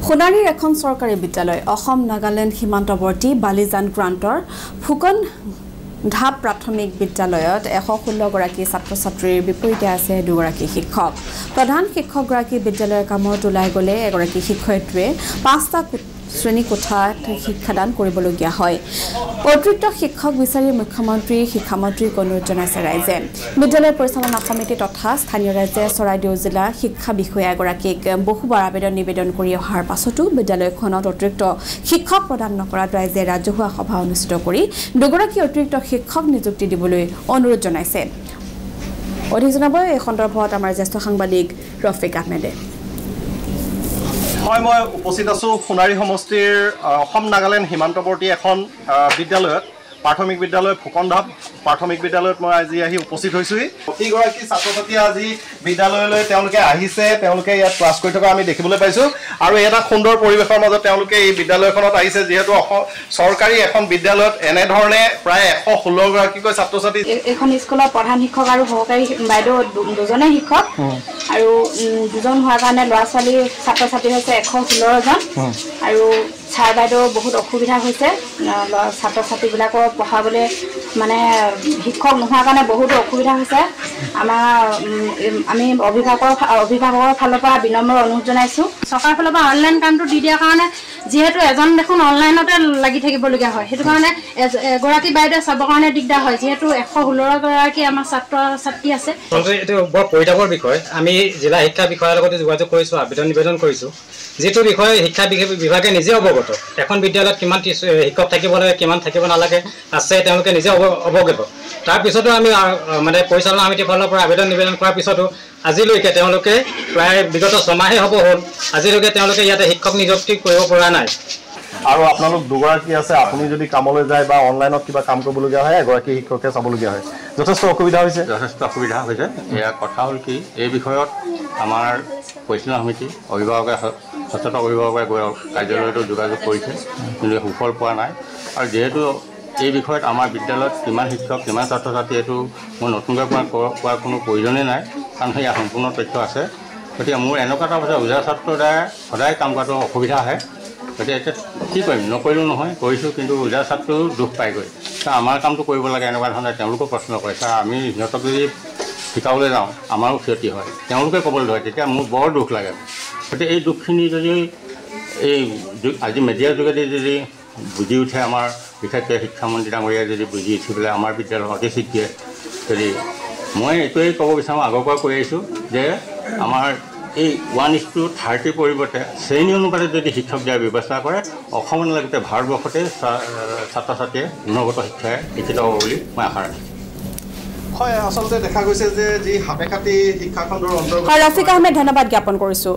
সোণাৰীৰ এখন চৰকাৰী বিদ্যালয় অসম নাগালেণ্ড সীমান্তৱৰ্তী বালিজান গ্ৰান্টৰ ফুকন ধাপ প্ৰাথমিক বিদ্যালয়ত 116 গৰাকী ছাত্ৰ-ছাত্ৰীৰ বিপৰীতে আছে দুগৰাকী শিক্ষক প্ৰধান শিক্ষকগৰাকী বিদ্যালয়ৰ কামত ওলাই গলে এগৰাকী শিক্ষয়িত্ৰীয়ে 5টা শ্ৰেণী কোঠাত শিক্ষাদান কৰিবলগীয়া হয় অতিৰিক্ত শিক্ষক বিচাৰি মুখ্যমন্ত্ৰী শিক্ষামন্ত্ৰীক অনুৰোধ জনাইছে ৰাইজে বিদ্যালয় পৰিচালনা সমিতি তথা স্থানীয় ৰাইজে চৰাইদেউ জিলা শিক্ষা বিষয়া এগৰাকীক বহুবাৰ নিবেদন কৰি অহাৰ পাছতো বিদ্যালয়খনত অতিৰিক্ত শিক্ষক প্ৰদান নকৰাত ৰাইজে ৰাজহুৱা সভা অনুষ্ঠিত কৰি দুগৰাকী অতিৰিক্ত শিক্ষক নিযুক্তি দিবলৈ অনুৰোধ জনাইছে অধিক জনাব এই সন্দৰ্ভত আমাৰ জ্যেষ্ঠ সাংবাদিক ৰফিক আহমেদে মই উপস্থিত আছো সোণাৰী সমষ্টিৰ অসম নাগালেণ্ড সীমান্তৱৰ্তী এখন বিদ্যালয়ত প্ৰাথমিক বিদ্যালয় ফুকনধাপ প্ৰাথমিক বিদ্যালয়ত মই আজি আহি উপস্থিত হৈছোহি প্ৰতিগৰাকী ছাত্ৰ-ছাত্ৰী আজি বিদ্যালয়লৈ তেওঁলোকে আহিছে তেওঁলোকে ইয়াত ক্লাছ কৰি থকা আমি দেখিবলৈ পাইছো আৰু এটা সুন্দৰ পৰিৱেশৰ মাজত তেওঁলোকে এই বিদ্যালয়খনত আহিছে যিহেতু চৰকাৰী এখন বিদ্যালয়ত এনে ধৰণে প্ৰায় 116 গৰাকীকৈ ছাত্ৰ-ছাত্ৰী এখন স্কুলৰ প্ৰধান শিক্ষক আৰু সহকাৰী বাইদেউ দুজনে শিক্ষক আৰু দুজন হোৱাৰ কাৰণে ল'ৰা-ছোৱালী ছাত্ৰ-ছাত্ৰী হৈছে 116 জন আৰু ছাৰ বাইদেউ বহুত অসুবিধা হৈছে ছাত্ৰ-ছাত্ৰীবিলাকক পঢ়াবলৈ মানে শিক্ষক নোহোৱাৰ কাৰণে বহুত অসুবিধা হৈছে আমি অভিভাৱকৰ ফালৰ পৰা বিনম্ৰ অনুৰোধ জনাইছোঁ চৰকাৰৰ ফালৰ পৰা অনলাইন কামটো দি দিয়াৰ কাৰণে যিহেতু এজন দেখোন অনলাইনতে লাগি থাকিবলগীয়া হয় সেইটো কাৰণে এগৰাকী বাইদেউ চাবৰ কাৰণে দিগদাৰ হয় যিহেতু 116 গৰাকী আমাৰ ছাত্ৰ-ছাত্ৰী আছে এইটো বৰ পৰিতাপৰ বিষয় আমি জিলা শিক্ষা বিষয়াৰ লগত যোগাযোগ কৰিছোঁ আবেদন নিবেদন কৰিছোঁ যেটো বিষয়ে শিক্ষা বিভাগে নিজে অৱগত এখন বিদ্যালয়ত কিমান শিক্ষক থাকিব লাগে কিমান থাকিব নালাগে আছে তেওঁলোকে নিজে অৱগত তাৰ পিছতো আমি মানে পৰিচালনা সমিতিৰ ফালৰ পৰা আবেদন নিবেদন কৰাৰ পিছতো আজিলৈকে তেওঁলোকে প্ৰায় বিগত 6 মাহে হ'ব হ'ল আজিলৈকে তেওঁলোকে ইয়াতে শিক্ষক নিযুক্তি কৰিব পৰা নাই আৰু আপোনালোক দুগৰাকী আছে আপুনি যদি কামলৈ যায় বা অনলাইনত কিবা কাম কৰিবলগীয়া হয় এগৰাকী শিক্ষকে চাবলগীয়া হয় যথেষ্ট অসুবিধা হৈছে এয়া কথা হ'ল কি এই বিষয়ত আমাৰ পৰিচালনা সমিতি অভিভাৱকে সচেতন অভিভাৱকে গৈ কাৰ্যালয়তো যোগাযোগ কৰিছে কিন্তু সুফল পোৱা নাই আৰু যিহেতু এই বিষয়ত আমাৰ বিদ্যালয়ত কিমান শিক্ষক কিমান ছাত্ৰ-ছাত্ৰী এইটো মই নতুনকৈ কোৱাৰ কোনো প্ৰয়োজনেই নাই কাৰণ সেয়া সম্পূৰ্ণ তথ্য আছে গতিকে মোৰ এনেকুৱা এটা হৈছে উজা ছাত্ৰৰ দ্বাৰা সদায় কাম কৰাটো অসুবিধা আহে গতিকে এতিয়া কি কৰিম নকৰিলেও নহয় কৰিছোঁ কিন্তু উজা ছাত্ৰও দুখ পাইগৈ আমাৰ কামটো কৰিব লাগে এনেকুৱা ধৰণে তেওঁলোকেও প্ৰশ্ন কৰে আমি সিহঁতক যদি শিকাবলৈ যাওঁ আমাৰো ক্ষতি হয় তেওঁলোকে ক'বলৈ ধৰে তেতিয়া মোৰ বৰ দুখ লাগে গতিকে এই দুখখিনি যদি এই আজি মিডিয়াৰ যোগেদি যদি বুজি উঠে আমাৰ বিশেষকৈ শিক্ষামন্ত্ৰী ডাঙৰীয়াই যদি বুজি উঠি পেলাই আমাৰ বিদ্যালয়ৰ অতি শীঘ্ৰে যদি মই এইটোৱেই ক'ব বিচাৰোঁ আগৰ পৰা কৈ আহিছোঁ যে আমাৰ এই 1:30 পৰিৱৰ্তে শ্ৰেণী অনুপাতে যদি শিক্ষক দিয়াৰ ব্যৱস্থা কৰে অসমৰ লগতে ভাৰতবৰ্ষতে ছাত্ৰ-ছাত্ৰীয়ে গুণগত শিক্ষাৰে শিক্ষিত হ'ব বুলি মই আশা ৰাখিছোঁ হয় আচলতে দেখা গৈছে যে যি হাতে কাটি শিক্ষাখণ্ডৰ অন্তৰ্গত ৰফিক আহমেদ ধন্যবাদ জ্ঞাপন কৰিছোঁ